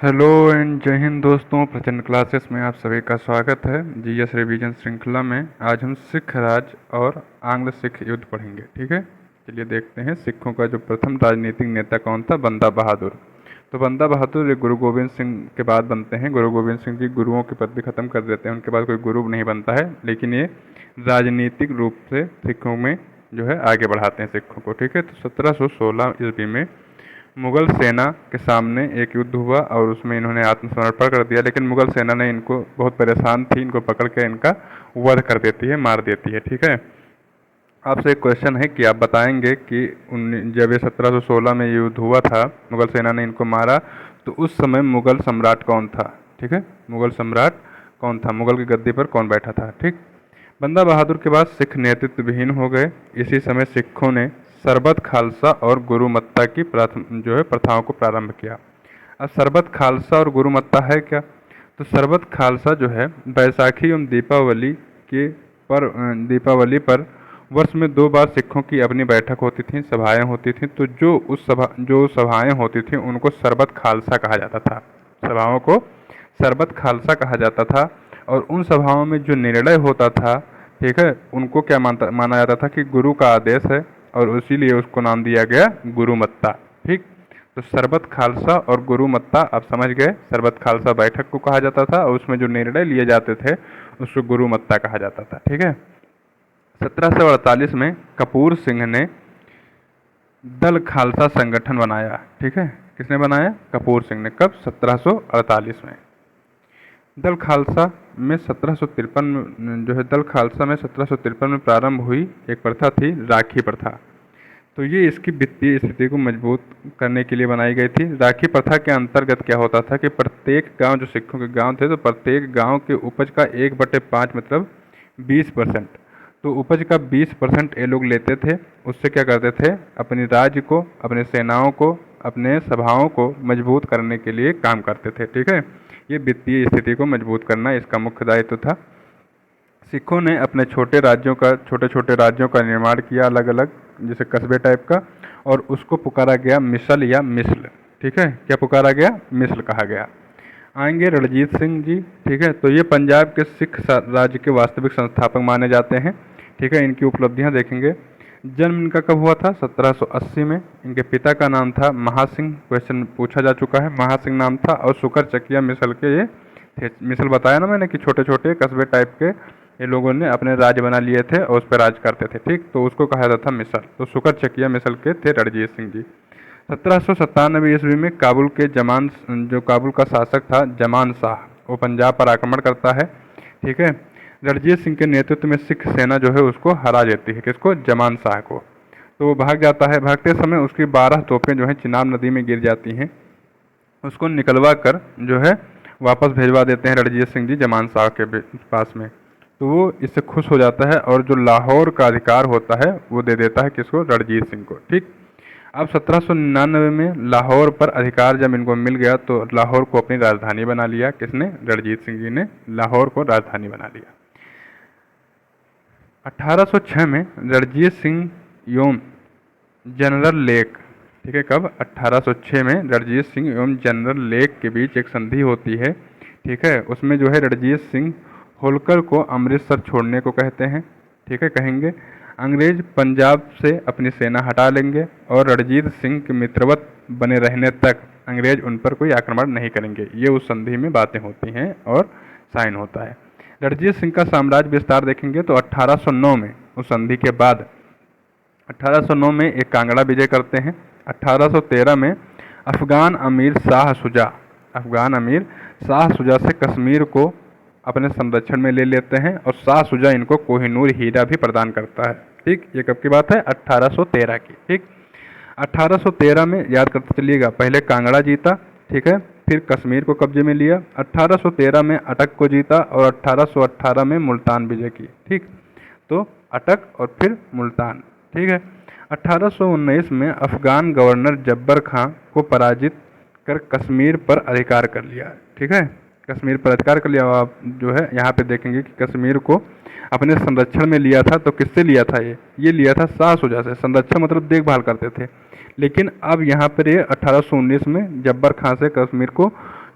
Hello and जय हिंद दोस्तों, प्रचंड क्लासेस में आप सभी का स्वागत है। जीएस रिवीजन श्रृंखला में आज हम सिख राज और आंग्ल सिख युद्ध पढ़ेंगे। ठीक है, चलिए देखते हैं। सिखों का जो प्रथम राजनीतिक नेता कौन था? बंदा बहादुर। तो बंदा बहादुर एक गुरु गोविंद सिंह के बाद बनते हैं। गुरु गोविंद सिंह जी गुरुओं की पदवी खत्म कर देते हैं, उनके बाद कोई गुरु नहीं बनता है, लेकिन ये राजनीतिक रूप से सिखों में जो है आगे बढ़ाते हैं सिखों को। ठीक है, तो 1716 ईस्वी में मुगल सेना के सामने एक युद्ध हुआ और उसमें इन्होंने आत्मसमर्पण कर दिया, लेकिन मुगल सेना ने इनको बहुत परेशान थी, इनको पकड़ के इनका वध कर देती है, मार देती है। ठीक है, आपसे एक क्वेश्चन है कि आप बताएंगे कि जब ये 1716 में युद्ध हुआ था, मुगल सेना ने इनको मारा, तो उस समय मुगल सम्राट कौन था? ठीक है, मुगल सम्राट कौन था? मुगल की गद्दी पर कौन बैठा था? ठीक, बंदा बहादुर के बाद सिख नेतृत्व विहीन हो गए। इसी समय सिखों ने सरबत खालसा और गुरुमत्ता की प्रथाओं को प्रारंभ किया। अब सरबत खालसा और गुरुमत्ता है क्या? तो सरबत खालसा जो है बैसाखी एवं दीपावली पर वर्ष में 2 बार सिखों की अपनी बैठक होती थी, सभाएं होती थी। तो जो सभाएं होती थी उनको सरबत खालसा कहा जाता था, सभाओं को सरबत खालसा कहा जाता था। और उन सभाओं में जो निर्णय होता था, ठीक है, उनको क्या माना जाता था कि गुरु का आदेश है, और इसीलिए उसको नाम दिया गया गुरुमत्ता। ठीक, तो सरबत खालसा और गुरुमत्ता आप समझ गए। सरबत खालसा बैठक को कहा जाता था और उसमें जो निर्णय लिए जाते थे उसको गुरुमत्ता कहा जाता था। ठीक है, 1748 में कपूर सिंह ने दल खालसा संगठन बनाया। ठीक है, किसने बनाया? कपूर सिंह ने। कब? 1748 में। दल खालसा में 1753 जो है दल खालसा में 1753 में प्रारंभ हुई एक प्रथा थी, राखी प्रथा। तो ये इसकी वित्तीय स्थिति को मजबूत करने के लिए बनाई गई थी। राखी प्रथा के अंतर्गत क्या होता था कि प्रत्येक गांव, जो सिखों के गांव थे, तो प्रत्येक गांव के उपज का 1/5 मतलब 20%, तो उपज का 20% ये लोग लेते थे। उससे क्या करते थे? अपनी राज्य को, अपने सेनाओं को, अपने सभाओं को मजबूत करने के लिए काम करते थे। ठीक है, ये वित्तीय स्थिति को मजबूत करना इसका मुख्य दायित्व था। सिखों ने अपने छोटे छोटे राज्यों का निर्माण किया, अलग अलग, जैसे कस्बे टाइप का, और उसको पुकारा गया मिसल या मिस्ल। ठीक है, क्या पुकारा गया? मिस्ल कहा गया। आएंगे रणजीत सिंह जी। ठीक है, तो ये पंजाब के सिख राज्य के वास्तविक संस्थापक माने जाते हैं। ठीक है, इनकी उपलब्धियां देखेंगे। जन्म इनका कब हुआ था? 1780 में। इनके पिता का नाम था महासिंह, क्वेश्चन पूछा जा चुका है, महासिंह नाम था, और सुकर चकिया मिसल के ये थे। मिसल बताया ना मैंने कि छोटे छोटे कस्बे टाइप के ये लोगों ने अपने राज्य बना लिए थे और उस पर राज करते थे। ठीक, तो उसको कहा जाता था मिसल। तो सुकर चकिया मिसल के थे रणजीत सिंह जी। 1797 ईस्वी में काबुल का शासक था जमान शाह, वो पंजाब पर आक्रमण करता है। ठीक है, रणजीत सिंह के नेतृत्व में सिख सेना जो है उसको हरा देती है। किसको? जमान शाह को। तो वो भाग जाता है। भागते समय उसकी 12 तोपें जो है चिनाब नदी में गिर जाती हैं। उसको निकलवा कर जो है वापस भेजवा देते हैं रणजीत सिंह जी जमान शाह के पास में। तो वो इससे खुश हो जाता है और जो लाहौर का अधिकार होता है वो दे देता है किसको? रणजीत सिंह को। ठीक, अब 1799 में लाहौर पर अधिकार जब इनको मिल गया तो लाहौर को अपनी राजधानी बना लिया। किसने? रणजीत सिंह जी ने लाहौर को राजधानी बना लिया। 1806 में रणजीत सिंह एवं जनरल लेक, ठीक है, कब? 1806 में रणजीत सिंह एवं जनरल लेक के बीच एक संधि होती है। ठीक है, उसमें जो है रणजीत सिंह होलकर को अमृतसर छोड़ने को कहते हैं। ठीक है, कहेंगे अंग्रेज पंजाब से अपनी सेना हटा लेंगे और रणजीत सिंह के मित्रवत बने रहने तक अंग्रेज उन पर कोई आक्रमण नहीं करेंगे। ये उस संधि में बातें होती हैं और साइन होता है। रणजीत सिंह का साम्राज्य विस्तार देखेंगे तो 1809 में, उस संधि के बाद 1809 में एक कांगड़ा विजय करते हैं। 1813 में अफगान अमीर शाह शुजा से कश्मीर को अपने संरक्षण में ले लेते हैं और शाह शुजा इनको कोहिनूर हीरा भी प्रदान करता है। ठीक, ये कब की बात है? 1813 की। ठीक, 1813 में याद करते चलिएगा, पहले कांगड़ा जीता, ठीक है, फिर कश्मीर को कब्जे में लिया, 1813 में अटक को जीता और 1818 में मुल्तान विजय की। ठीक, तो अटक और फिर मुल्तान। ठीक है, 1819 में अफगान गवर्नर जब्बर खां को पराजित कर कश्मीर पर अधिकार कर लिया। ठीक है, कश्मीर पर अधिकार कर लिया। आप जो है यहाँ पे देखेंगे कि कश्मीर को अपने संरक्षण में लिया था। तो किससे लिया था? ये लिया था शाह शुजा से। संरक्षण मतलब देखभाल करते थे। लेकिन अब यहाँ पर ये 1819 में जब्बर खां से कश्मीर को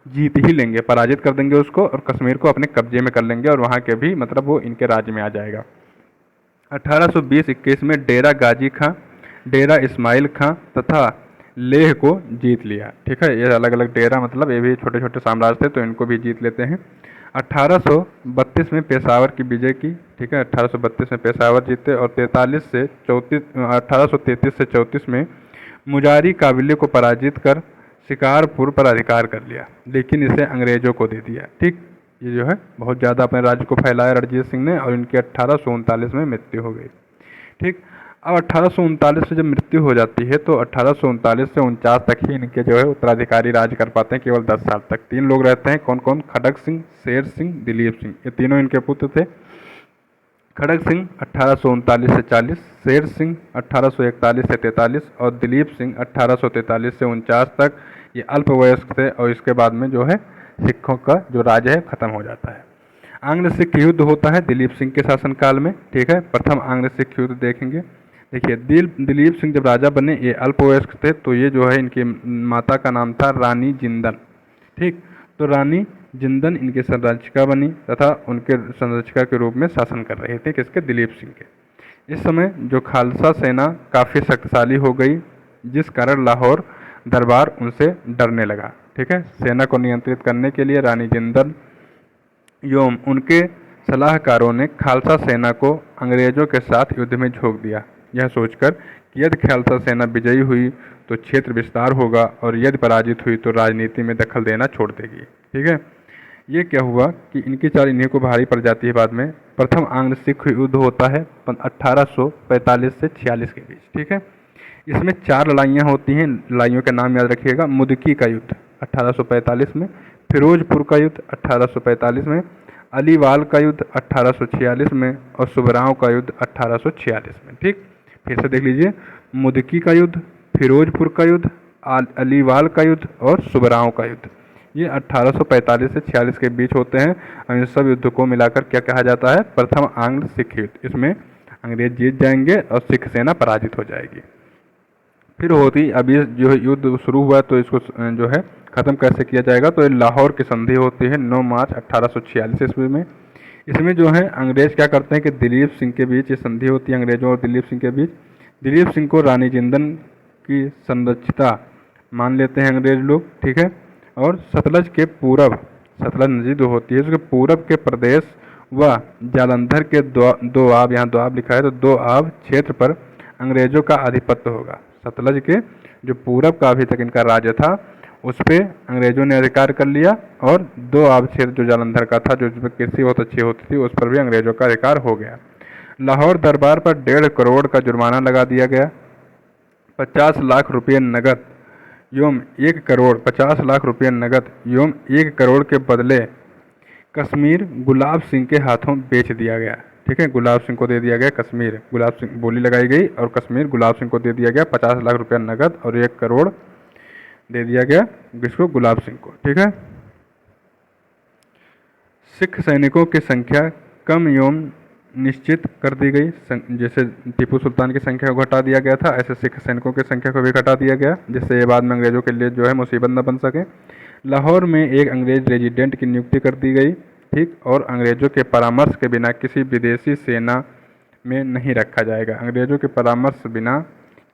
जीत ही लेंगे, पराजित कर देंगे उसको और कश्मीर को अपने कब्जे में कर लेंगे और वहाँ के भी मतलब वो इनके राज्य में आ जाएगा। 1820-21 में डेरा गाजी खां, डेरा इस्माइल खां तथा लेह को जीत लिया। ठीक है, ये अलग अलग डेरा मतलब ये भी छोटे छोटे साम्राज्य थे तो इनको भी जीत लेते हैं। 1832 में पेशावर की विजय की। ठीक है, 1832 में पेशावर जीते और 1833 से 34 में मुजारी काबिले को पराजित कर शिकारपुर पर अधिकार कर लिया, लेकिन इसे अंग्रेजों को दे दिया। ठीक, ये जो है बहुत ज़्यादा अपने राज्य को फैलाया रणजीत सिंह ने और इनकी 1839 में मृत्यु हो गई। ठीक, अब 1839 से जब मृत्यु हो जाती है तो 1839 से 49 तक ही इनके जो है उत्तराधिकारी राज कर पाते हैं, केवल 10 साल तक। 3 लोग रहते हैं, कौन कौन? खड़ग सिंह, शेर सिंह, दिलीप सिंह, ये तीनों इनके पुत्र थे। खड़ग सिंह 1839 से 40, शेर सिंह 1841 से 43 और दिलीप सिंह 1843 से 49 तक ये अल्पवयस्क थे और इसके बाद में जो है सिखों का जो राज है खत्म हो जाता है। आंग्ल सिख युद्ध होता है दिलीप सिंह के शासनकाल में। ठीक है, प्रथम आंग्ल सिख युद्ध देखेंगे। देखिए, दिलीप सिंह जब राजा बने, ये अल्पवयस्क थे, तो ये जो है इनकी माता का नाम था रानी जिंदन। ठीक, तो रानी जिंदन इनकी संरक्षिका बनी तथा उनके संरक्षिका के रूप में शासन कर रहे थे किसके? दिलीप सिंह के। इस समय जो खालसा सेना काफ़ी शक्तिशाली हो गई, जिस कारण लाहौर दरबार उनसे डरने लगा। ठीक है, सेना को नियंत्रित करने के लिए रानी जिंदन एवं उनके सलाहकारों ने खालसा सेना को अंग्रेजों के साथ युद्ध में झोंक दिया, यह सोचकर कि यदि खालसा सेना विजयी हुई तो क्षेत्र विस्तार होगा और यदि पराजित हुई तो राजनीति में दखल देना छोड़ देगी। ठीक है, ये क्या हुआ कि इनकी चाल इन्हीं को भारी पड़ जाती है बाद में। प्रथम आंग्ल सिख युद्ध होता है 1845 से 46 के बीच। ठीक है, इसमें 4 लड़ाइयाँ होती हैं, लड़ाइयों के नाम याद रखिएगा। मुदकी का युद्ध 1845 में, फिरोजपुर का युद्ध 1845 में, अलीवाल का युद्ध 1846 में और सुबराव का युद्ध 1846 में। ठीक, फिर से देख लीजिए, मुदकी का युद्ध, फिरोजपुर का युद्ध, अलीवाल का युद्ध और सुबराव का युद्ध, ये 1845 से 46 के बीच होते हैं और इन सब युद्ध को मिलाकर क्या कहा जाता है? प्रथम आंग्ल सिख युद्ध। इसमें अंग्रेज जीत जाएंगे और सिख सेना पराजित हो जाएगी। फिर होती अभी जो युद्ध शुरू हुआ तो इसको जो है ख़त्म कैसे किया जाएगा? तो ये लाहौर की संधि होती है 9 मार्च 1846 ईस्वी में। इसमें जो है अंग्रेज क्या करते हैं कि दिलीप सिंह के बीच ये संधि होती है, अंग्रेजों और दिलीप सिंह के बीच। दिलीप सिंह को रानी जिंदन की संरक्षिता मान लेते हैं अंग्रेज लोग। ठीक है, और सतलज के पूरब, सतलज नदी जो होती है उसके पूरब के प्रदेश व जालंधर के दो आब, यहाँ दो आब लिखा है तो दो आब क्षेत्र पर अंग्रेजों का आधिपत्य होगा। सतलज के जो पूरब का अभी तक इनका राज्य था उस पर अंग्रेजों ने अधिकार कर लिया और दो आब क्षेत्र जो जालंधर का था, जो जिसमें कृषि बहुत अच्छी होती थी, उस पर भी अंग्रेजों का अधिकार हो गया। लाहौर दरबार पर 1.5 करोड़ का जुर्माना लगा दिया गया। 50 लाख रुपये नगद एवं 1 करोड़ 50 लाख रुपये नगद एवं 1 करोड़ के बदले कश्मीर गुलाब सिंह के हाथों बेच दिया गया। ठीक है, गुलाब सिंह को दे दिया गया कश्मीर, गुलाब सिंह बोली लगाई गई और कश्मीर गुलाब सिंह को दे दिया गया 50 लाख रुपया नगद और 1 करोड़ दे दिया गया किसको? गुलाब सिंह को। ठीक है, सिख सैनिकों की संख्या कम एवं निश्चित कर दी गई। जैसे टीपू सुल्तान की संख्या को घटा दिया गया था, ऐसे सिख सैनिकों की संख्या को भी घटा दिया गया, जिससे ये बाद में अंग्रेजों के लिए जो है मुसीबत न बन सके। लाहौर में एक अंग्रेज रेजिडेंट की नियुक्ति कर दी गई। ठीक, और अंग्रेजों के परामर्श के बिना किसी विदेशी सेना में नहीं रखा जाएगा। अंग्रेजों के परामर्श बिना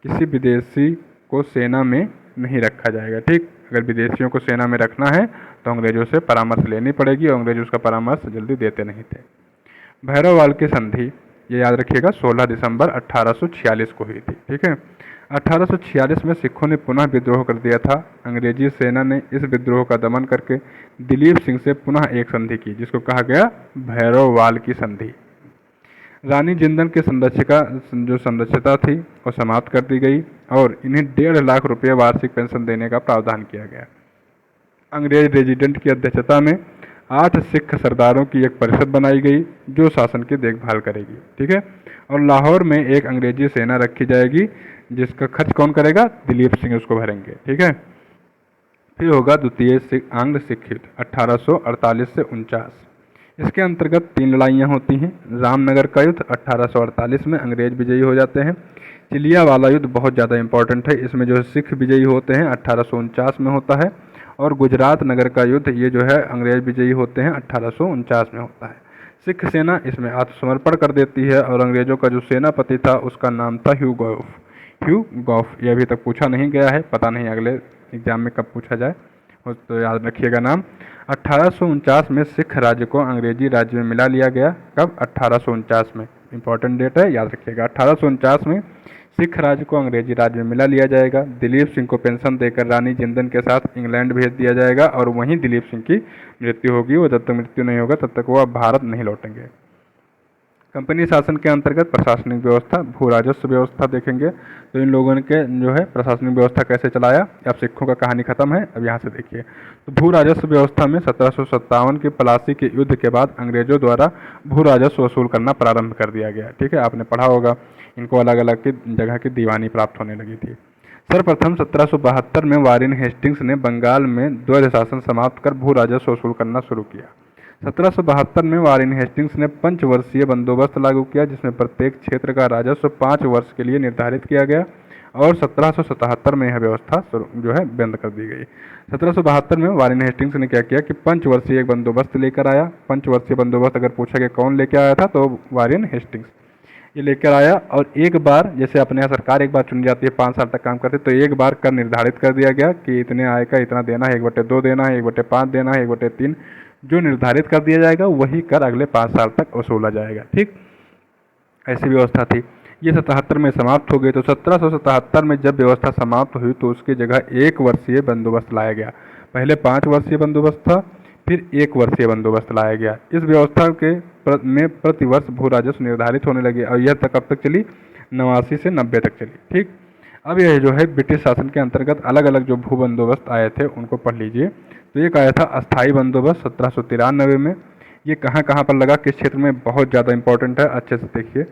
किसी विदेशी को सेना में नहीं रखा जाएगा। ठीक, अगर विदेशियों को सेना में रखना है तो अंग्रेजों से परामर्श लेनी पड़ेगी और अंग्रेज उसका परामर्श जल्दी देते नहीं थे। भैरववाल की संधि, ये याद रखिएगा, 16 दिसंबर 1846 को हुई थी। ठीक है, 1846 में सिखों ने पुनः विद्रोह कर दिया था। अंग्रेजी सेना ने इस विद्रोह का दमन करके दिलीप सिंह से पुनः एक संधि की, जिसको कहा गया भैरववाल की संधि। रानी जिंदन की जो संरक्षिता थी वो समाप्त कर दी गई और इन्हें 1.5 लाख रुपये वार्षिक पेंशन देने का प्रावधान किया गया। अंग्रेज रेजिडेंट की अध्यक्षता में 8 सिख सरदारों की एक परिषद बनाई गई जो शासन की देखभाल करेगी। ठीक है, और लाहौर में एक अंग्रेजी सेना रखी जाएगी जिसका खर्च कौन करेगा? दिलीप सिंह उसको भरेंगे। ठीक है, फिर होगा द्वितीय आंग्ल सिख युद्ध 1848 से 49। इसके अंतर्गत 3 लड़ाइयाँ होती हैं। रामनगर का युद्ध 1848 में अंग्रेज विजयी हो जाते हैं। चिलिया वाला युद्ध बहुत ज़्यादा इंपॉर्टेंट है, इसमें जो सिख विजयी होते हैं 1849 में होता है। और गुजरात नगर का युद्ध, ये जो है अंग्रेज विजयी होते हैं 1849 में होता है। सिख सेना इसमें आत्मसमर्पण कर देती है और अंग्रेजों का जो सेनापति था उसका नाम था ह्यू गॉफ। ह्यू गॉफ, ये अभी तक पूछा नहीं गया है, पता नहीं अगले एग्जाम में कब पूछा जाए, तो याद रखिएगा नाम। 1849 में सिख राज्य को अंग्रेजी राज्य में मिला लिया गया। कब? 1849 में, इंपॉर्टेंट डेट है, याद रखिएगा। 1849 में सिख राज्य को अंग्रेजी राज्य में मिला लिया जाएगा। दिलीप सिंह को पेंशन देकर रानी जिंदन के साथ इंग्लैंड भेज दिया जाएगा और वहीं दिलीप सिंह की मृत्यु होगी। वो जब तक मृत्यु नहीं होगा तब तक वो अब भारत नहीं लौटेंगे। कंपनी शासन के अंतर्गत प्रशासनिक व्यवस्था, भू राजस्व व्यवस्था देखेंगे तो इन लोगों ने के जो है प्रशासनिक व्यवस्था कैसे चलाया। अब सिखों का कहानी खत्म है, अब यहाँ से देखिए। तो भू राजस्व व्यवस्था में 1757 के प्लासी के युद्ध के बाद अंग्रेजों द्वारा भू राजस्व वसूल करना प्रारंभ कर दिया गया। ठीक है, आपने पढ़ा होगा, इनको अलग अलग की जगह की दीवानी प्राप्त होने लगी थी। सर्वप्रथम 1772 में वारेन हेस्टिंग्स ने बंगाल में द्वैध शासन समाप्त कर भू राजस्व वसूल करना शुरू किया। 1772 में वारेन हेस्टिंग्स ने पंचवर्षीय बंदोबस्त लागू किया, जिसमें प्रत्येक क्षेत्र का राजस्व 5 वर्ष के लिए निर्धारित किया गया और 1777 में यह व्यवस्था जो है बंद कर दी गई। 1772 में वारेन हेस्टिंग्स ने क्या किया कि पंचवर्षीय एक बंदोबस्त लेकर आया। पंचवर्षीय बंदोबस्त अगर पूछा गया कौन लेकर आया था तो वारेन हेस्टिंग्स ये लेकर आया। और एक बार, जैसे अपने यहाँ सरकार एक बार चुन जाती है, 5 साल तक काम करते, तो एक बार कर निर्धारित कर दिया गया कि इतने आय का इतना देना है, 1/2 देना है, 1/5 देना है, 1/3, जो निर्धारित कर दिया जाएगा वही कर अगले 5 साल तक वसूला जाएगा। ठीक, ऐसी व्यवस्था थी। ये 77 में समाप्त हो गई। तो 1777 में जब व्यवस्था समाप्त हुई तो उसकी जगह 1 वर्षीय बंदोबस्त लाया गया। पहले 5 वर्षीय बंदोबस्त था, फिर 1 वर्षीय बंदोबस्त लाया गया। इस व्यवस्था के में प्रतिवर्ष भू राजस्व निर्धारित होने लगे और यह तक अब तक चली 89 से 90 तक चली। ठीक, अब यह जो है ब्रिटिश शासन के अंतर्गत अलग अलग जो भू बंदोबस्त आए थे उनको पढ़ लीजिए। तो एक आया था अस्थाई बंदोबस्त 1793 में। ये कहाँ कहाँ पर लगा, किस क्षेत्र में, बहुत ज़्यादा इंपॉर्टेंट है, अच्छे से देखिए।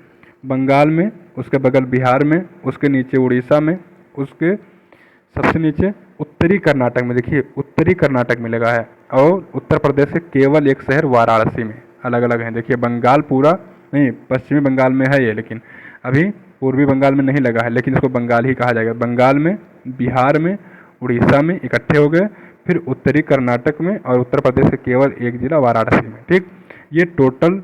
बंगाल में, उसके बगल बिहार में, उसके नीचे उड़ीसा में, उसके सबसे नीचे उत्तरी कर्नाटक में, देखिए उत्तरी कर्नाटक में लगा है, और उत्तर प्रदेश के केवल एक शहर वाराणसी में। अलग अलग हैं, देखिए बंगाल पूरा नहीं, पश्चिमी बंगाल में है ये, लेकिन अभी पूर्वी बंगाल में नहीं लगा है, लेकिन इसको बंगाल ही कहा जाएगा। बंगाल में, बिहार में, उड़ीसा में इकट्ठे हो गए, फिर उत्तरी कर्नाटक में और उत्तर प्रदेश के केवल एक जिला वाराणसी में। ठीक, ये टोटल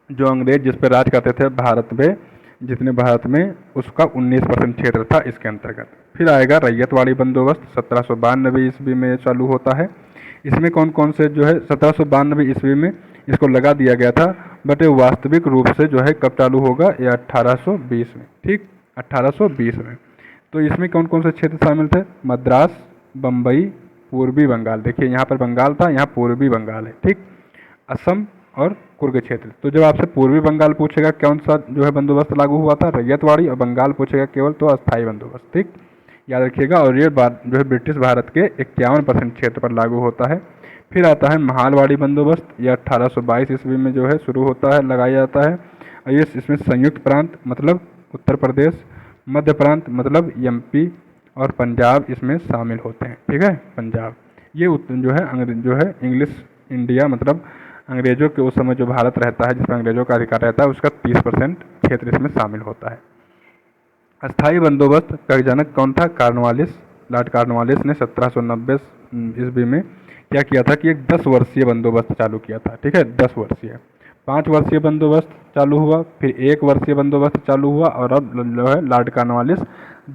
जो अंग्रेज जिस पर राज करते थे भारत में, जितने भारत में, उसका 19% क्षेत्र था इसके अंतर्गत। फिर आएगा रैयतवाड़ी बंदोबस्त 1792 ईस्वी में चालू होता है। इसमें कौन कौन से जो है 1792 ईस्वी में इसको लगा दिया गया था, बट ये वास्तविक रूप से जो है कब चालू होगा, ये 1820 में। ठीक, 1820 में। तो इसमें कौन कौन से क्षेत्र शामिल थे, मद्रास, बम्बई, पूर्वी बंगाल, देखिए यहाँ पर बंगाल था, यहाँ पूर्वी बंगाल है। ठीक, असम और कुर्ग क्षेत्र। तो जब आपसे पूर्वी बंगाल पूछेगा कौन सा जो है बंदोबस्त लागू हुआ था, रैयतवाड़ी, और बंगाल पूछेगा केवल तो अस्थाई बंदोबस्त। ठीक, याद रखिएगा। और ये बात जो है ब्रिटिश भारत के 51% क्षेत्र पर लागू होता है। फिर आता है महालवाड़ी बंदोबस्त, यह 1822 ईस्वी में जो है शुरू होता है, लगाया जाता है। और ये इसमें संयुक्त प्रांत मतलब उत्तर प्रदेश, मध्य प्रांत मतलब एमपी और पंजाब इसमें शामिल होते हैं। ठीक है, पंजाब ये जो है इंग्लिश इंडिया मतलब अंग्रेजों के उस समय जो भारत रहता है, जिसमें अंग्रेजों का अधिकार रहता है, उसका 30% क्षेत्र इसमें शामिल होता है। अस्थाई बंदोबस्त का जनक कौन था, कॉर्नवालिस। लॉर्ड कॉर्नवालिस ने 1790 ईस्वी में क्या किया था कि एक 10 वर्षीय बंदोबस्त चालू किया था। ठीक है, 10 वर्षीय। 5 वर्षीय बंदोबस्त चालू हुआ, फिर 1 वर्षीय बंदोबस्त चालू हुआ, और अब जो है लॉर्ड कॉर्नवालिस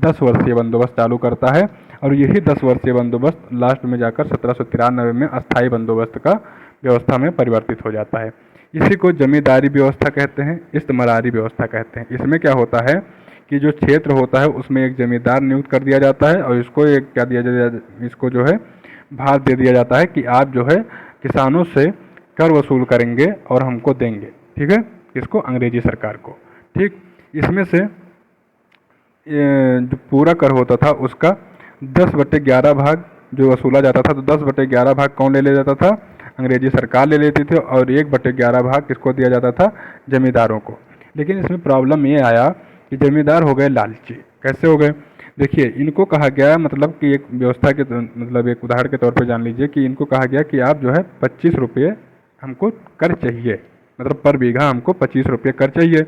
10 वर्षीय बंदोबस्त चालू करता है। और यही 10 वर्षीय बंदोबस्त लास्ट में जाकर 1793 में अस्थाई बंदोबस्त का व्यवस्था में परिवर्तित हो जाता है। इसी को जमींदारी व्यवस्था कहते हैं, इस्तेमारी व्यवस्था कहते हैं। इसमें क्या होता है कि जो क्षेत्र होता है उसमें एक जमींदार नियुक्त कर दिया जाता है और इसको एक क्या दिया जाता है, इसको जो है भार दे दिया जाता है कि आप जो है किसानों से कर वसूल करेंगे और हमको देंगे। ठीक है, इसको अंग्रेजी सरकार को। ठीक, इसमें से जो पूरा कर होता था उसका 10/11 भाग जो वसूला जाता था, तो 10/11 भाग कौन ले जाता था, अंग्रेजी सरकार ले लेती थी, और 1/11 भाग किसको दिया जाता था, जमींदारों को। लेकिन इसमें प्रॉब्लम ये आया कि जमींदार हो गए लालची। कैसे हो गए, देखिए इनको कहा गया, मतलब कि एक व्यवस्था के मतलब एक उदाहरण के तौर पे जान लीजिए कि इनको कहा गया कि आप जो है 25 रुपये हमको कर चाहिए, मतलब पर बीघा हमको 25 रुपये कर चाहिए।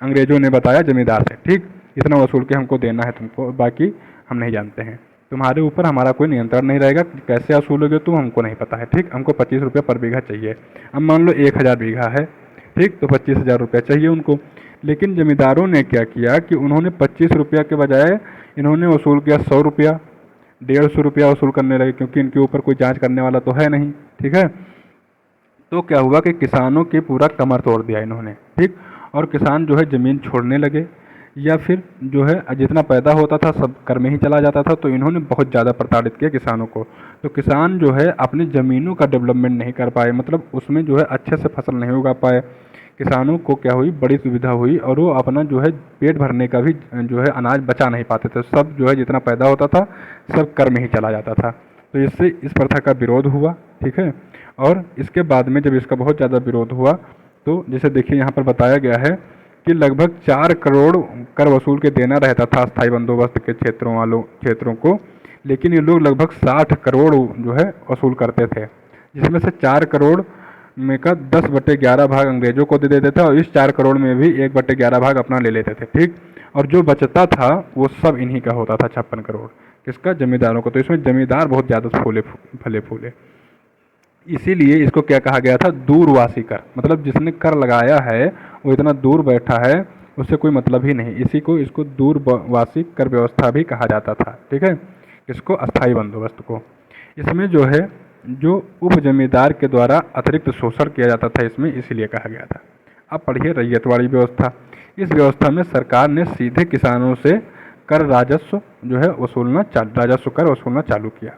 अंग्रेजों ने बताया जमींदार से, ठीक इतना वसूल के हमको देना है तुमको, बाकी हम नहीं जानते हैं। तुम्हारे ऊपर हमारा कोई नियंत्रण नहीं रहेगा, कैसे वसूलोगे तुम हमको नहीं पता है, ठीक। हमको 25 रुपये पर बीघा चाहिए। अब मान लो 1000 बीघा है, ठीक, तो 25,000 रुपये चाहिए उनको। लेकिन जमींदारों ने क्या किया कि उन्होंने 25 रुपया के बजाय इन्होंने वसूल किया 100 रुपया, 150 रुपया वसूल करने लगे, क्योंकि इनके ऊपर कोई जांच करने वाला तो है नहीं, ठीक है। तो क्या हुआ कि किसानों की पूरा कमर तोड़ दिया इन्होंने, ठीक। और किसान जो है ज़मीन छोड़ने लगे, या फिर जो है जितना पैदा होता था सब कर में ही चला जाता था। तो इन्होंने बहुत ज़्यादा प्रताड़ित किया किसानों को। तो किसान जो है अपनी ज़मीनों का डेवलपमेंट नहीं कर पाए, मतलब उसमें जो है अच्छे से फसल नहीं उगा पाए। किसानों को क्या हुई, बड़ी सुविधा हुई, और वो अपना जो है पेट भरने का भी जो है अनाज बचा नहीं पाते थे। सब जो है जितना पैदा होता था सब कर में ही चला जाता था। तो इससे इस प्रथा का विरोध हुआ, ठीक है। और इसके बाद में जब इसका बहुत ज़्यादा विरोध हुआ तो जैसे देखिए यहाँ पर बताया गया है कि लगभग 4 करोड़ कर वसूल के देना रहता था स्थायी बंदोबस्त के क्षेत्रों को, लेकिन ये लोग लगभग 60 करोड़ जो है वसूल करते थे, जिसमें से 4 करोड़ में का 10/11 भाग अंग्रेजों को दे देते थे, और इस 4 करोड़ में भी 1/11 भाग अपना ले लेते थे, ठीक। और जो बचता था वो सब इन्हीं का होता था, 56 करोड़, किसका, जमींदारों को। तो इसमें जमींदार बहुत ज़्यादा फले फूले। इसीलिए इसको क्या कहा गया था, दूरवासी कर, मतलब जिसने कर लगाया है वो इतना दूर बैठा है, उससे कोई मतलब ही नहीं। इसको दूरवासी कर व्यवस्था भी कहा जाता था, ठीक है, इसको अस्थाई बंदोबस्त को। इसमें जो है जो उप जमींदार के द्वारा अतिरिक्त शोषण किया जाता था इसमें, इसीलिए कहा गया था। अब पढ़िए रैयतवाड़ी व्यवस्था। इस व्यवस्था में सरकार ने सीधे किसानों से कर राजस्व जो है राजस्व कर वसूलना चालू किया।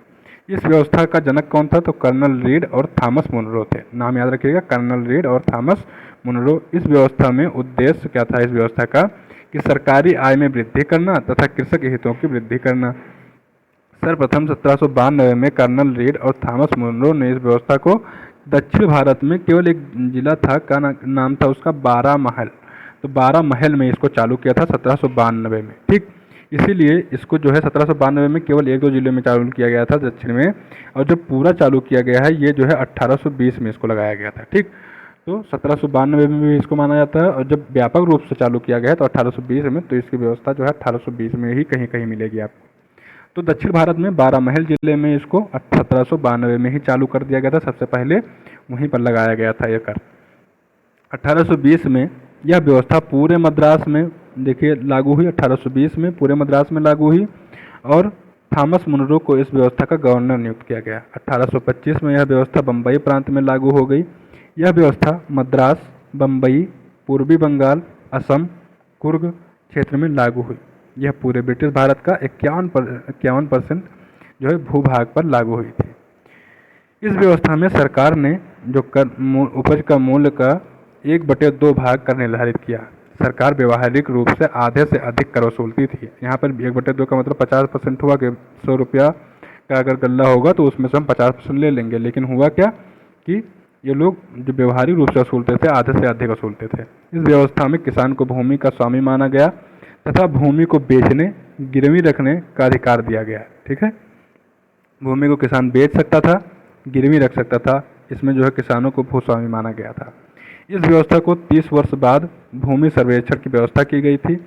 इस व्यवस्था का जनक कौन था, तो कर्नल रीड और थॉमस मुनरो थे। नाम याद रखिएगा, कर्नल रीड और थॉमस मुनरो। इस व्यवस्था में उद्देश्य क्या था इस व्यवस्था का, कि सरकारी आय में वृद्धि करना तथा कृषक हितों की वृद्धि करना। सर्वप्रथम 1792 में कर्नल रीड और थॉमस मुनरो ने इस व्यवस्था को दक्षिण भारत में केवल एक जिला था का नाम था उसका बारामहल, तो बारामहल में इसको चालू किया था 1792 में, ठीक। इसीलिए इसको जो है 1792 में केवल 1-2 जिले में चालू किया गया था दक्षिण में, और जब पूरा चालू किया गया है ये जो है 1820 में इसको लगाया गया था, ठीक। तो 1792 में भी इसको माना जाता है, और जब व्यापक रूप से चालू किया गया है तो 1820 में, तो इसकी व्यवस्था जो है 1820 में ही कहीं कहीं मिलेगी आपको। तो दक्षिण भारत में बारामहल जिले में इसको 1792 में ही चालू कर दिया गया था, सबसे पहले वहीं पर लगाया गया था यह कर। 1820 में यह व्यवस्था पूरे मद्रास में देखिए लागू हुई, 1820 में पूरे मद्रास में लागू हुई, और थॉमस मुनरो को इस व्यवस्था का गवर्नर नियुक्त किया गया। 1825 में यह व्यवस्था बम्बई प्रांत में लागू हो गई। यह व्यवस्था मद्रास, बम्बई, पूर्वी बंगाल, असम, कुर्ग क्षेत्र में लागू हुई। यह पूरे ब्रिटिश भारत का 51% जो है भूभाग पर लागू हुई थी। इस व्यवस्था में सरकार ने जो उपज का मूल्य का 1/2 भाग कर निर्धारित किया। सरकार व्यवहारिक रूप से आधे से अधिक कर वसूलती थी। यहाँ पर 1/2 का मतलब 50% हुआ कि 100 रुपया का अगर गल्ला होगा तो उसमें से हम 50% ले लेंगे, लेकिन हुआ क्या कि ये लोग जो व्यवहारिक रूप से वसूलते थे आधे से अधिक वसूलते थे। इस व्यवस्था में किसान को भूमि का स्वामी माना गया तथा भूमि को बेचने, गिरवी रखने का अधिकार दिया गया, ठीक है। भूमि को किसान बेच सकता था, गिरवी रख सकता था, इसमें जो है किसानों को भूस्वामी माना गया था। इस व्यवस्था को 30 वर्ष बाद भूमि सर्वेक्षण की व्यवस्था की गई थी।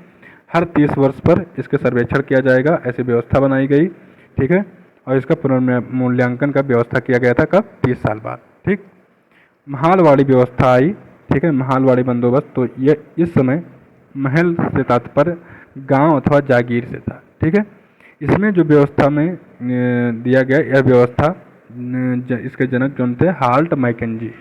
हर 30 वर्ष पर इसके सर्वेक्षण किया जाएगा, ऐसी व्यवस्था बनाई गई, ठीक है। और इसका पुनर्मूल्यांकन का व्यवस्था किया गया था कब, 30 साल बाद, ठीक। महालवाड़ी व्यवस्था आई, ठीक है, महालवाड़ी बंदोबस्त। तो ये इस समय महल से तात्पर्य गांव अथवा जागीर से था, ठीक है। इसमें जो व्यवस्था में दिया गया, यह व्यवस्था इसके जनक कौन थे, हाल्ट मैकेंजी।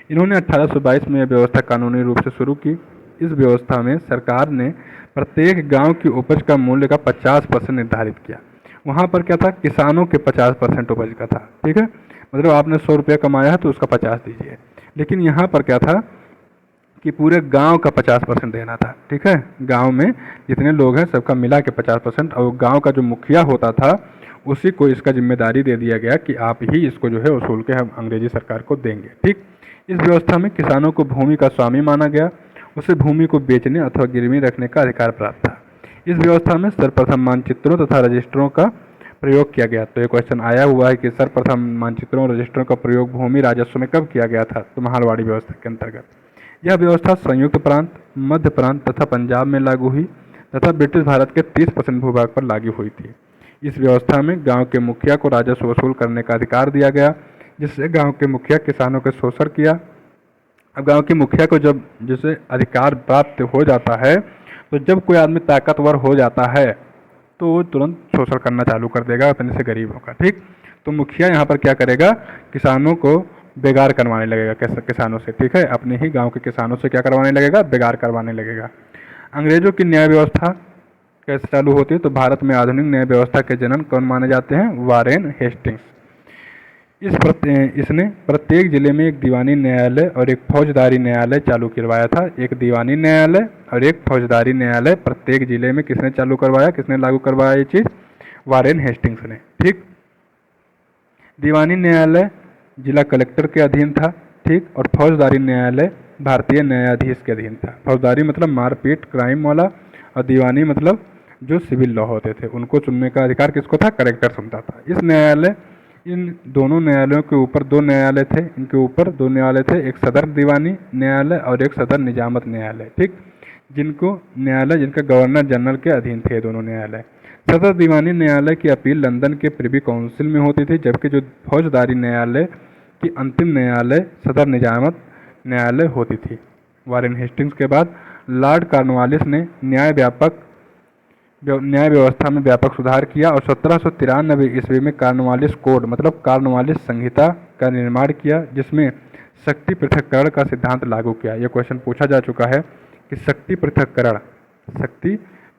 इन्होंने 1822 में यह व्यवस्था कानूनी रूप से शुरू की। इस व्यवस्था में सरकार ने प्रत्येक गांव की उपज का मूल्य का 50% निर्धारित किया। वहाँ पर क्या था, किसानों के 50% उपज का था, ठीक है। मतलब आपने 100 रुपया कमाया है तो उसका 50 दीजिए। लेकिन यहाँ पर क्या था कि पूरे गांव का 50% देना था, ठीक है। गांव में जितने लोग हैं सबका मिला के 50%, और गांव का जो मुखिया होता था उसी को इसका जिम्मेदारी दे दिया गया कि आप ही इसको जो है वसूल के हम अंग्रेजी सरकार को देंगे, ठीक। इस व्यवस्था में किसानों को भूमि का स्वामी माना गया, उसे भूमि को बेचने अथवा गिरवी रखने का अधिकार प्राप्त था। इस व्यवस्था में सर्वप्रथम मानचित्रों तथा रजिस्टरों का प्रयोग किया गया। तो ये क्वेश्चन आया हुआ है कि सर्वप्रथम मानचित्रों और रजिस्टरों का प्रयोग भूमि राजस्व में कब किया गया था, तो महालवाड़ी व्यवस्था के अंतर्गत। यह व्यवस्था संयुक्त प्रांत, मध्य प्रांत तथा पंजाब में लागू हुई तथा ब्रिटिश भारत के 30% भूभाग पर लागू हुई थी। इस व्यवस्था में गांव के मुखिया को राजस्व वसूल करने का अधिकार दिया गया, जिससे गांव के मुखिया किसानों का शोषण किया। अब गांव के मुखिया को जब जैसे अधिकार प्राप्त हो जाता है, तो जब कोई आदमी ताकतवर हो जाता है तो वो तुरंत शोषण करना चालू कर देगा अपने से गरीबों का। ठीक, तो मुखिया यहाँ पर क्या करेगा, किसानों को बेगार करवाने लगेगा किसानों से। ठीक है, अपने ही गांव के किसानों से क्या करवाने लगेगा, बेगार करवाने लगेगा। अंग्रेजों की न्याय व्यवस्था कैसे चालू होती है, तो भारत में आधुनिक न्याय व्यवस्था के जनक कौन माने जाते हैं, वारेन हेस्टिंग्स। इसने प्रत्येक जिले में एक दीवानी न्यायालय और एक फौजदारी न्यायालय चालू करवाया था। एक दीवानी न्यायालय और एक फौजदारी न्यायालय प्रत्येक जिले में किसने चालू करवाया, किसने लागू करवाया ये चीज़, वारेन हेस्टिंग्स ने। ठीक, दीवानी न्यायालय जिला कलेक्टर के अधीन था। ठीक, और फौजदारी न्यायालय भारतीय न्यायाधीश के अधीन था। फौजदारी मतलब मारपीट क्राइम वाला, और दीवानी मतलब जो सिविल लॉ होते थे उनको चुनने का अधिकार किसको था, कलेक्टर चुनता था। इन दोनों न्यायालयों के ऊपर दो न्यायालय थे, इनके ऊपर दो न्यायालय थे, एक सदर दीवानी न्यायालय और एक सदर निजामत न्यायालय। ठीक, जिनका गवर्नर जनरल के अधीन थे दोनों न्यायालय। सदर दीवानी न्यायालय की अपील लंदन के प्रिवी काउंसिल में होती थी, जबकि जो फौजदारी न्यायालय की अंतिम न्यायालय सदर निजामत न्यायालय होती थी। वारेन हेस्टिंग्स के बाद लॉर्ड कॉर्नवालिस ने न्याय व्यवस्था में व्यापक सुधार किया और 1793 ईस्वी में कॉर्नवालिस कोड मतलब कॉर्नवालिस संहिता का निर्माण किया, जिसमें शक्ति पृथक्करण का सिद्धांत लागू किया। यह क्वेश्चन पूछा जा चुका है कि शक्ति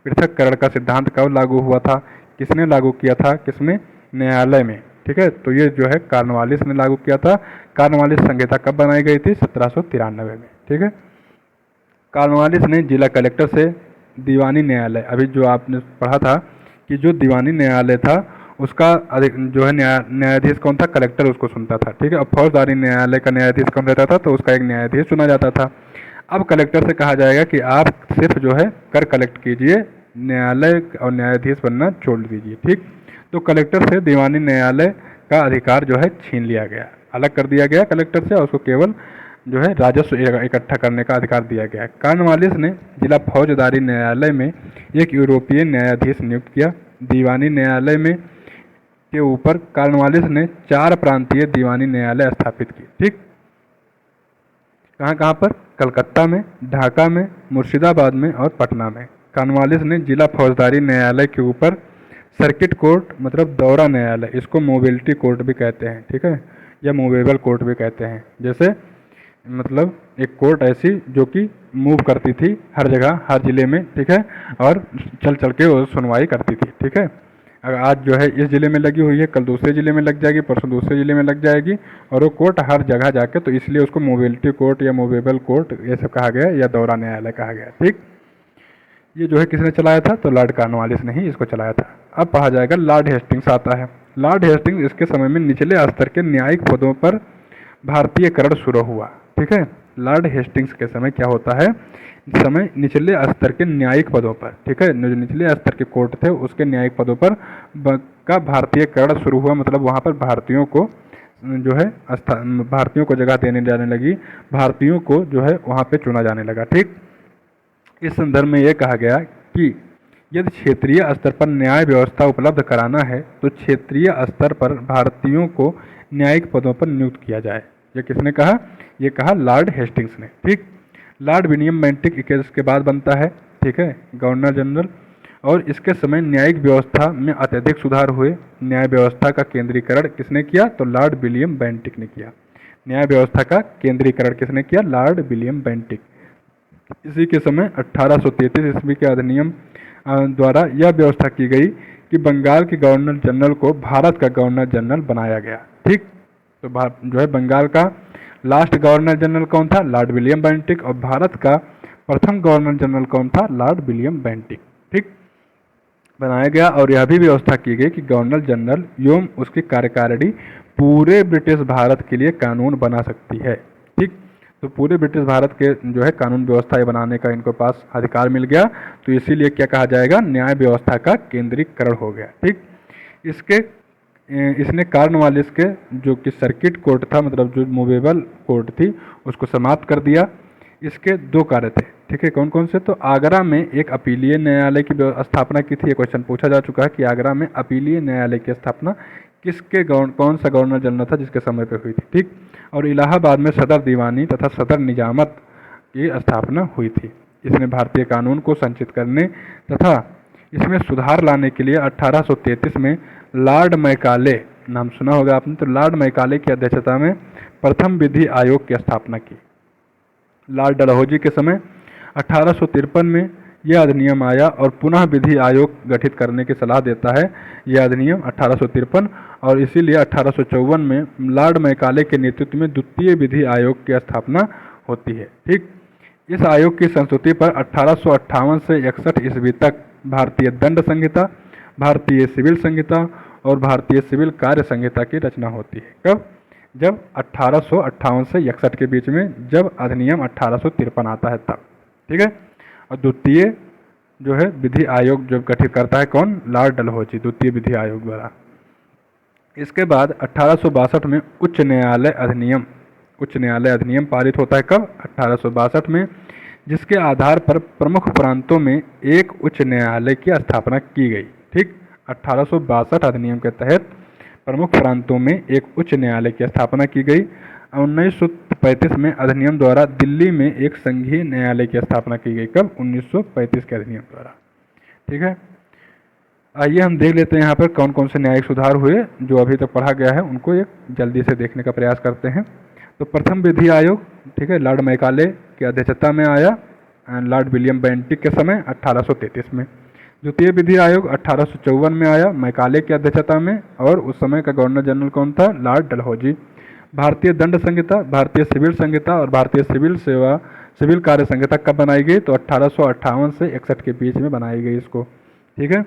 पृथक्करण का सिद्धांत कब लागू हुआ था, किसने लागू किया था, किसमें, न्यायालय में। ठीक है, तो ये जो है कॉर्नवालिस ने लागू किया था। कॉर्नवालिस संहिता कब बनाई गई थी, 1793 में। ठीक है, कॉर्नवालिस ने जिला कलेक्टर से दीवानी न्यायालय, अभी जो आपने पढ़ा था कि जो दीवानी न्यायालय था उसका जो है न्यायाधीश कौन था, कलेक्टर उसको सुनता था। ठीक है, अब फौजदारी न्यायालय का न्यायाधीश कौन रहता था, तो उसका एक न्यायाधीश चुना जाता था। अब कलेक्टर से कहा जाएगा कि आप सिर्फ जो है कर कलेक्ट कीजिए, न्यायालय और न्यायाधीश बनना छोड़ दीजिए। ठीक, तो कलेक्टर से दीवानी न्यायालय का अधिकार जो है छीन लिया गया, अलग कर दिया गया कलेक्टर से, और उसको केवल जो है राजस्व इकट्ठा करने का अधिकार दिया गया। कॉर्नवालिस ने जिला फौजदारी न्यायालय में एक यूरोपीय न्यायाधीश नियुक्त किया। दीवानी न्यायालय में के ऊपर कॉर्नवालिस ने 4 प्रांतीय दीवानी न्यायालय स्थापित किए। ठीक, कहाँ कहाँ पर, कलकत्ता में, ढाका में, मुर्शिदाबाद में और पटना में। कॉर्नवालिस ने जिला फौजदारी न्यायालय के ऊपर सर्किट कोर्ट मतलब दौरा न्यायालय, इसको मोबिलिटी कोर्ट भी कहते हैं। ठीक है, या मूवेबल कोर्ट भी कहते हैं। जैसे मतलब एक कोर्ट ऐसी जो कि मूव करती थी हर जगह हर ज़िले में। ठीक है, और चल चल के वो सुनवाई करती थी। ठीक है, अगर आज जो है इस ज़िले में लगी हुई है, कल दूसरे ज़िले में लग जाएगी, परसों दूसरे ज़िले में लग जाएगी, और वो कोर्ट हर जगह जाके, तो इसलिए उसको मोबिलिटी कोर्ट या मूवेबल कोर्ट ये सब कहा गया, या दौरा न्यायालय कहा गया। ठीक, ये जो है किसने चलाया था, तो लॉर्ड कॉर्नवालिस ने ही इसको चलाया था। अब पढ़ा जाएगा लॉर्ड हेस्टिंग्स आता है। लॉर्ड हेस्टिंग्स इसके समय में निचले स्तर के न्यायिक पदों पर भारतीयकरण शुरू हुआ। ठीक है, लॉर्ड हेस्टिंग्स के समय क्या होता है, इस समय निचले स्तर के न्यायिक पदों पर, ठीक है, जो निचले स्तर के कोर्ट थे उसके न्यायिक पदों पर का भारतीयकरण शुरू हुआ। मतलब वहाँ पर भारतीयों को जो है भारतीयों को जगह देने जाने लगी, भारतीयों को जो है वहाँ पे चुना जाने लगा। ठीक, इस संदर्भ में यह कहा गया कि यदि क्षेत्रीय स्तर पर न्याय व्यवस्था उपलब्ध कराना है तो क्षेत्रीय स्तर पर भारतीयों को न्यायिक पदों पर नियुक्त किया जाए। ये किसने कहा, ये कहा लॉर्ड हेस्टिंग्स ने। ठीक, लॉर्ड विलियम बेंटिक इसके बाद बनता है। ठीक है, गवर्नर जनरल, और इसके समय न्यायिक व्यवस्था में अत्यधिक सुधार हुए। न्याय व्यवस्था का केंद्रीकरण किसने किया, तो लॉर्ड विलियम बेंटिक ने किया। न्याय व्यवस्था का केंद्रीकरण किसने किया, लॉर्ड विलियम बेंटिक। इसी के समय 1833 ईस्वी के अधिनियम द्वारा यह व्यवस्था की गई कि बंगाल के गवर्नर जनरल को भारत का गवर्नर जनरल बनाया गया। ठीक, तो जो है बंगाल का लास्ट गवर्नर जनरल कौन था, लॉर्ड विलियम बेंटिक, और भारत का प्रथम गवर्नर जनरल कौन था, लॉर्ड विलियम बेंटिक। ठीक, बनाया गया, और यह भी व्यवस्था की गई कि गवर्नर जनरल एवं उसकी कार्यकारिणी पूरे ब्रिटिश भारत के लिए कानून बना सकती है। ठीक, तो पूरे ब्रिटिश भारत के जो है कानून व्यवस्था बनाने का इनको पास अधिकार मिल गया, तो इसीलिए क्या कहा जाएगा, न्याय व्यवस्था का केंद्रीकरण हो गया। ठीक, इसने कॉर्नवालिस के जो कि सर्किट कोर्ट था मतलब जो मूवेबल कोर्ट थी उसको समाप्त कर दिया। इसके 2 कार्य थे। ठीक है, कौन कौन से? तो आगरा में एक अपीलीय न्यायालय की स्थापना की थी। ये क्वेश्चन पूछा जा चुका है कि आगरा में अपीलीय न्यायालय की स्थापना किसके कौन सा गवर्नर जनरल था जिसके समय पे हुई थी, ठीक। और इलाहाबाद में सदर दीवानी तथा सदर निजामत की स्थापना हुई थी। इसने भारतीय कानून को संचित करने तथा इसमें सुधार लाने के लिए 1833 में लॉर्ड मैकाले, नाम सुना होगा आपने, तो लॉर्ड मैकाले की अध्यक्षता में प्रथम विधि आयोग की स्थापना की। लॉर्ड डलहौजी के समय 1853 में यह अधिनियम आया और पुनः विधि आयोग गठित करने की सलाह देता है यह अधिनियम 1853, और इसीलिए 1854 में लॉर्ड मैकाले के नेतृत्व में द्वितीय विधि आयोग की स्थापना होती है, ठीक। इस आयोग की संस्तुति पर 1858 से 61 ईस्वी तक भारतीय दंड संहिता, भारतीय सिविल संहिता और भारतीय सिविल कार्य संहिता की रचना होती है। कब? जब 1858 से 61 के बीच में, जब अधिनियम 1853 आता है तब, ठीक है। और द्वितीय जो है विधि आयोग जो गठित करता है कौन? लॉर्ड डलहौजी, द्वितीय विधि आयोग द्वारा। इसके बाद 1862 में उच्च न्यायालय अधिनियम पारित होता है। कब? 1862 में, जिसके आधार पर प्रमुख प्रांतों में एक उच्च न्यायालय की स्थापना की गई, ठीक। 1862 अधिनियम के तहत प्रमुख प्रांतों में एक उच्च न्यायालय की स्थापना की गई। 1935 में अधिनियम द्वारा दिल्ली में एक संघीय न्यायालय की स्थापना की गई। कब? 1935 के अधिनियम द्वारा, ठीक है। आइए हम देख लेते हैं यहाँ पर कौन कौन से न्यायिक सुधार हुए जो अभी तक पढ़ा गया है, उनको एक जल्दी से देखने का प्रयास करते हैं। तो प्रथम विधि आयोग, ठीक है, लॉर्ड मैकाले की अध्यक्षता में आया लॉर्ड विलियम बेंटिक के समय 1833 में। द्वितीय विधि आयोग 1854 में आया मैकाले की अध्यक्षता में, और उस समय का गवर्नर जनरल कौन था? लॉर्ड डलहौजी। भारतीय दंड संहिता, भारतीय सिविल संहिता और भारतीय सिविल कार्य संहिता कब बनाई गई? तो 1858 से 61 के बीच में बनाई गई इसको, ठीक है।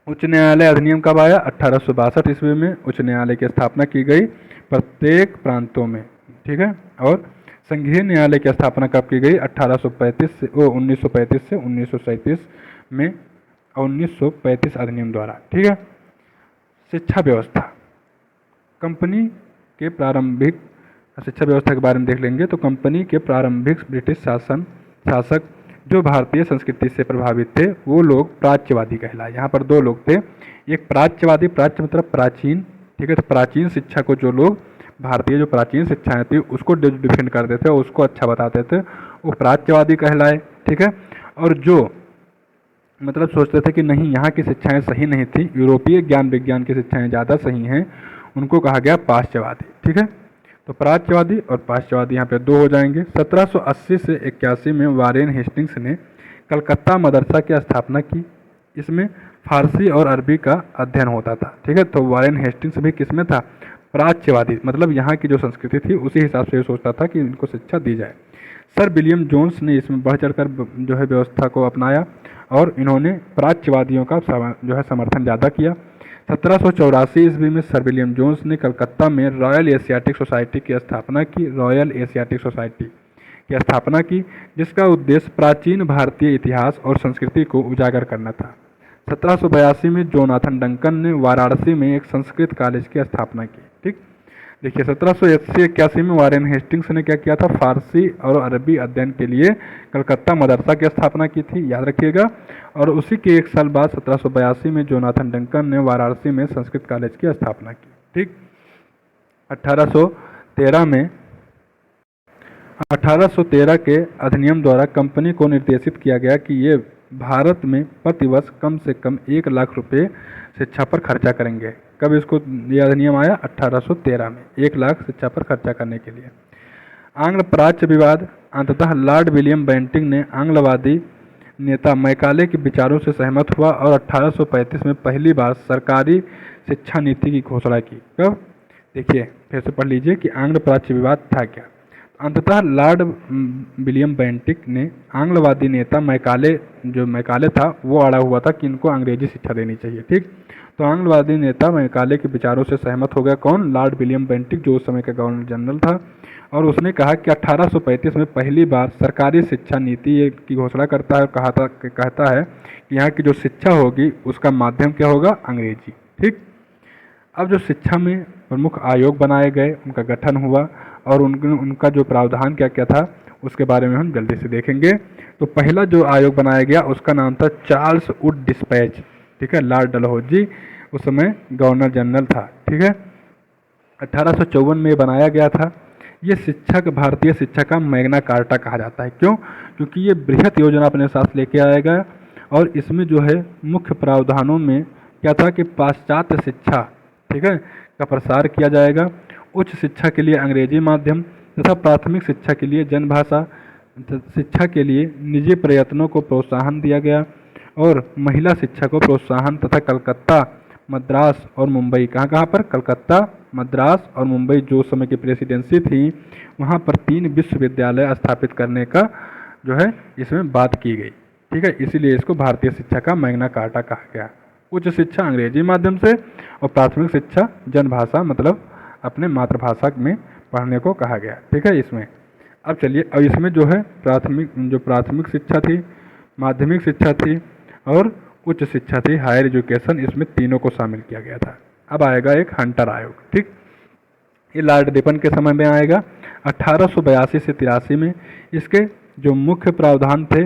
उच्च न्यायालय अधिनियम कब आया? 1862 ईस्वी में उच्च न्यायालय की स्थापना की गई प्रत्येक प्रांतों में, ठीक है। और संघीय न्यायालय की स्थापना कब की गई? 1935 से 1937 में, 1935 अधिनियम द्वारा, ठीक है। शिक्षा व्यवस्था, कंपनी के प्रारंभिक शिक्षा व्यवस्था के बारे में देख लेंगे। तो कंपनी के प्रारंभिक ब्रिटिश शासक जो भारतीय संस्कृति से प्रभावित थे वो लोग प्राच्यवादी कहलाए। यहाँ पर दो लोग थे, एक प्राच्यवादी, प्राच्य मतलब प्राचीन, ठीक है। तो प्राचीन शिक्षा को जो लोग, भारतीय जो प्राचीन शिक्षाएं थी उसको डिफेंड करते थे और उसको अच्छा बताते थे, वो प्राच्यवादी कहलाए, ठीक है। और जो मतलब सोचते थे कि नहीं यहाँ की शिक्षाएं सही नहीं थी, यूरोपीय ज्ञान विज्ञान की शिक्षाएं ज़्यादा सही हैं, उनको कहा गया पाश्चवादी, ठीक है। तो प्राच्यवादी और पाश्चवादी यहाँ पे दो हो जाएंगे। 1780 से 81 में वारेन हेस्टिंग्स ने कलकत्ता मदरसा की स्थापना की। इसमें फारसी और अरबी का अध्ययन होता था, ठीक है। तो वारेन हेस्टिंग्स भी किसमें था? प्राच्यवादी, मतलब यहाँ की जो संस्कृति थी उसी हिसाब से सोचता था कि इनको शिक्षा दी जाए। सर विलियम जोन्स ने इसमें बढ़ चढ़कर जो है व्यवस्था को अपनाया और इन्होंने प्राच्यवादियों का जो है समर्थन ज़्यादा किया। 1784 ईस्वी में सर विलियम जोन्स ने कलकत्ता में रॉयल एशियाटिक सोसाइटी की स्थापना की, रॉयल एशियाटिक सोसाइटी की स्थापना की, जिसका उद्देश्य प्राचीन भारतीय इतिहास और संस्कृति को उजागर करना था। 1782 में जोनाथन डंकन ने वाराणसी में एक संस्कृत कॉलेज की स्थापना की, ठीक। देखिए 1781 में वारेन हेस्टिंग्स ने क्या किया था? फारसी और अरबी अध्ययन के लिए कलकत्ता मदरसा की स्थापना की थी, याद रखिएगा। और उसी के एक साल बाद 1782 में जोनाथन डंकन ने वाराणसी में संस्कृत कॉलेज की स्थापना की, ठीक। 1813 के अधिनियम द्वारा कंपनी को निर्देशित किया गया कि ये भारत में प्रतिवर्ष कम से कम 1 लाख रुपए शिक्षा पर खर्चा करेंगे। कब इसको यह अधिनियम आया? 1813 में, 1 लाख शिक्षा पर खर्चा करने के लिए। आंग्ल प्राच्य विवाद, अंततः लॉर्ड विलियम बेंटिक ने आंग्लवादी नेता मैकाले के विचारों से सहमत हुआ और 1835 में पहली बार सरकारी शिक्षा नीति की घोषणा की। कब? देखिए फिर से पढ़ लीजिए कि आंग्ल प्राच्य विवाद था क्या। अंततः लॉर्ड विलियम बेंटिक ने आंग्लवादी नेता मैकाले था वो अड़ा हुआ था कि इनको अंग्रेजी शिक्षा देनी चाहिए, ठीक। तो आंग्लवादी नेता मैकाले के विचारों से सहमत हो गया कौन? लॉर्ड विलियम बेंटिक, जो उस समय का गवर्नर जनरल था। और उसने कहा कि 1835 में पहली बार सरकारी शिक्षा नीति की घोषणा करता है, कहता है कि यहाँ की जो शिक्षा होगी उसका माध्यम क्या होगा? अंग्रेजी, ठीक। अब जो शिक्षा में प्रमुख आयोग बनाए गए, उनका गठन हुआ और उनका जो प्रावधान क्या क्या था उसके बारे में हम जल्दी से देखेंगे। तो पहला जो आयोग बनाया गया उसका नाम था चार्ल्स वुड डिस्पैच, ठीक है। लॉर्ड डलहौजी उस समय गवर्नर जनरल था, ठीक है। 1854 में बनाया गया था। ये शिक्षा का, भारतीय शिक्षा का मैग्ना कार्टा कहा जाता है। क्यों? क्योंकि ये बृहत योजना अपने साथ लेके आएगा और इसमें जो है मुख्य प्रावधानों में क्या था कि पाश्चात्य शिक्षा, ठीक है, का प्रसार किया जाएगा। उच्च शिक्षा के लिए अंग्रेजी माध्यम तथा प्राथमिक शिक्षा के लिए जनभाषा शिक्षा के लिए निजी प्रयत्नों को प्रोत्साहन दिया गया और महिला शिक्षा को प्रोत्साहन तथा कलकत्ता, मद्रास और मुंबई, कहाँ पर, कलकत्ता, मद्रास और मुंबई जो समय की प्रेसिडेंसी थी वहाँ पर 3 विश्वविद्यालय स्थापित करने का जो है इसमें बात की गई, ठीक है। इसीलिए इसको भारतीय शिक्षा का मैग्ना कार्टा कहा गया। उच्च शिक्षा अंग्रेजी माध्यम से और प्राथमिक शिक्षा जनभाषा मतलब अपने मातृभाषा में पढ़ने को कहा गया, ठीक है। इसमें अब चलिए, अब इसमें जो है प्राथमिक शिक्षा थी, माध्यमिक शिक्षा थी और उच्च शिक्षा थी, हायर एजुकेशन, इसमें तीनों को शामिल किया गया था। अब आएगा एक हंटर आयोग, ठीक। ये लॉर्ड रिपन के समय में आएगा 1882 से 83 में। इसके जो मुख्य प्रावधान थे,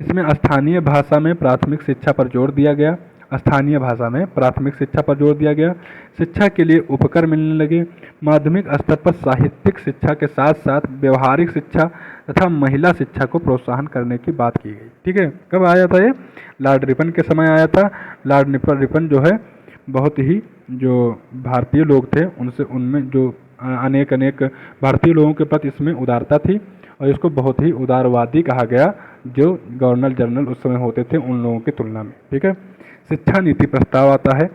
इसमें स्थानीय भाषा में प्राथमिक शिक्षा पर जोर दिया गया, स्थानीय भाषा में प्राथमिक शिक्षा पर जोर दिया गया। शिक्षा के लिए उपकर मिलने लगे। माध्यमिक स्तर पर साहित्यिक शिक्षा के साथ साथ व्यवहारिक शिक्षा तथा महिला शिक्षा को प्रोत्साहन करने की बात की गई, ठीक है। कब आया था ये? लॉर्ड रिपन के समय आया था। लॉर्ड रिपन जो है बहुत ही जो भारतीय लोग थे उनसे, उनमें जो अनेक भारतीय लोगों के प्रति इसमें उदारता थी और इसको बहुत ही उदारवादी कहा गया जो गवर्नर जनरल उस समय होते थे उन लोगों की तुलना में, ठीक है। शिक्षा नीति प्रस्ताव आता है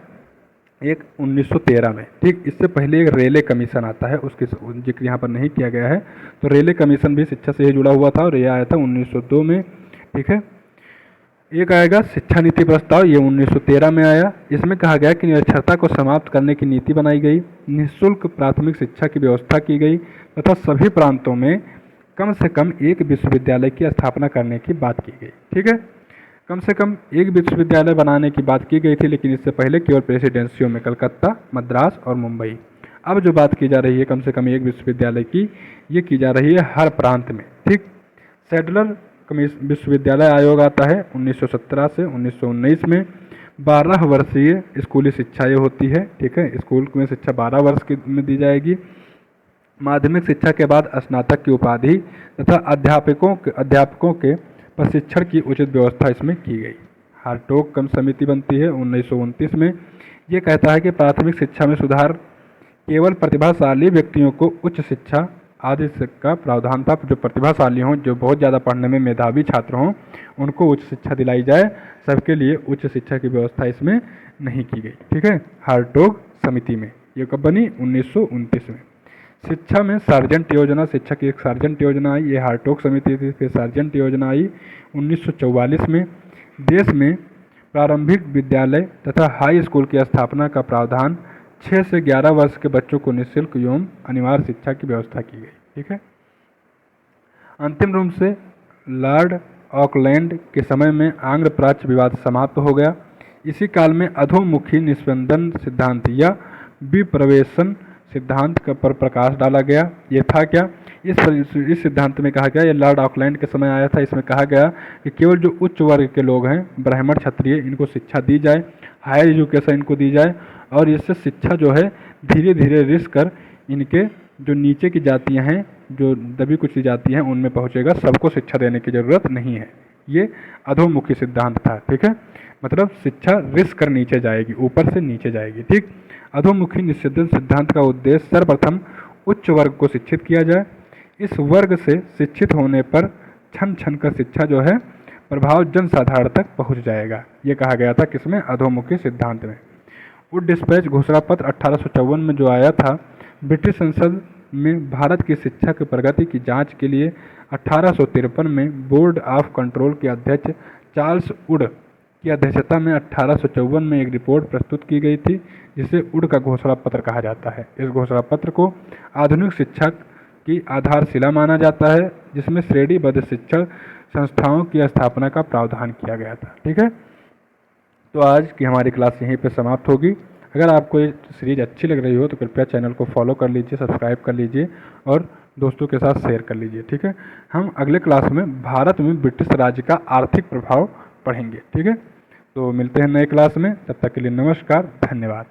एक 1913 में, ठीक। इससे पहले एक रेले कमीशन आता है, उसकी जिक्र यहाँ पर नहीं किया गया है। तो रेले कमीशन भी शिक्षा से ही जुड़ा हुआ था और ये आया था 1902 में, ठीक है। एक आएगा शिक्षा नीति प्रस्ताव, ये 1913 में आया। इसमें कहा गया कि निरक्षरता को समाप्त करने की नीति बनाई गई, निःशुल्क प्राथमिक शिक्षा की व्यवस्था की गई तथा सभी प्रांतों में कम से कम एक विश्वविद्यालय की स्थापना करने की बात की गई, ठीक है। कम से कम एक विश्वविद्यालय बनाने की बात की गई थी, लेकिन इससे पहले केवल प्रेसिडेंसियों में कलकत्ता, मद्रास और मुंबई। अब जो बात की जा रही है कम से कम एक विश्वविद्यालय की, ये की जा रही है हर प्रांत में, ठीक। सैडलर विश्वविद्यालय आयोग आता है 1917 से 1919 में। 12 वर्षीय स्कूली शिक्षा ये होती है, ठीक है। स्कूल में शिक्षा 12 वर्ष की में दी जाएगी। माध्यमिक शिक्षा के बाद स्नातक की उपाधि तथा अध्यापकों के प्रशिक्षण की उचित व्यवस्था इसमें की गई। हार्टोग कम समिति बनती है 1929 में। ये कहता है कि प्राथमिक शिक्षा में सुधार केवल प्रतिभाशाली व्यक्तियों को उच्च शिक्षा आदि का प्रावधान था। जो प्रतिभाशाली हों, जो बहुत ज़्यादा पढ़ने में मेधावी छात्र हों, उनको उच्च शिक्षा दिलाई जाए, सबके लिए उच्च शिक्षा की व्यवस्था इसमें नहीं की गई, ठीक है। हार्टोग समिति में ये कब बनी? 1929 में। शिक्षा में सार्जेंट योजना, शिक्षा की एक सार्जेंट योजना आई, ये हार्टोग समिति थी। फिर सार्जेंट योजना आई 1944 में। देश में प्रारंभिक विद्यालय तथा हाई स्कूल की स्थापना का प्रावधान 6 से 11 वर्ष के बच्चों को निःशुल्क एवं अनिवार्य शिक्षा की व्यवस्था की गई, ठीक है। अंतिम रूप से लॉर्ड ऑकलैंड के समय में आंग्ल प्राच्य विवाद समाप्त हो गया। इसी काल में अधोमुखी निस्पंदन सिद्धांत या विप्रवेशन सिद्धांत पर प्रकाश डाला गया। ये था क्या? इस सिद्धांत में कहा गया, ये लॉर्ड ऑकलैंड के समय आया था। इसमें कहा गया कि केवल जो उच्च वर्ग के लोग हैं, ब्राह्मण क्षत्रिय, इनको शिक्षा दी जाए, हायर एजुकेशन इनको दी जाए और इससे शिक्षा जो है धीरे धीरे रिस्क कर इनके जो नीचे की जातियां हैं, जो दबी कुचली जाति हैं, उनमें पहुंचेगा। सबको शिक्षा देने की ज़रूरत नहीं है। ये अधोमुखी सिद्धांत था, ठीक है। मतलब शिक्षा रिस्क कर नीचे जाएगी, ऊपर से नीचे जाएगी, ठीक। अधोमुखी निस्पंदन सिद्धांत का उद्देश्य सर्वप्रथम उच्च वर्ग को शिक्षित किया जाए। इस वर्ग से शिक्षित होने पर क्षण क्षण कर शिक्षा जो है प्रभाव जनसाधारण तक पहुंच जाएगा। ये कहा गया था किसमें? अधोमुखी सिद्धांत में। वुड डिस्पैच घोषणा पत्र 1854 में जो आया था, ब्रिटिश संसद में भारत की शिक्षा की प्रगति की जांच के लिए 1853 में बोर्ड ऑफ कंट्रोल के अध्यक्ष चार्ल्स वुड की अध्यक्षता में 1854 में एक रिपोर्ट प्रस्तुत की गई थी, जिसे वुड का घोषणा पत्र कहा जाता है। इस घोषणा पत्र को आधुनिक शिक्षा की आधारशिला माना जाता है, जिसमें श्रेणीबद्ध शिक्षण संस्थाओं की स्थापना का प्रावधान किया गया था, ठीक है। तो आज की हमारी क्लास यहीं पर समाप्त होगी। अगर आपको ये सीरीज़ अच्छी लग रही हो तो कृपया चैनल को फॉलो कर लीजिए, सब्सक्राइब कर लीजिए और दोस्तों के साथ शेयर कर लीजिए। ठीक है, हम अगले क्लास में भारत में ब्रिटिश राज्य का आर्थिक प्रभाव पढ़ेंगे। ठीक है, तो मिलते हैं नए क्लास में, तब तक के लिए नमस्कार, धन्यवाद।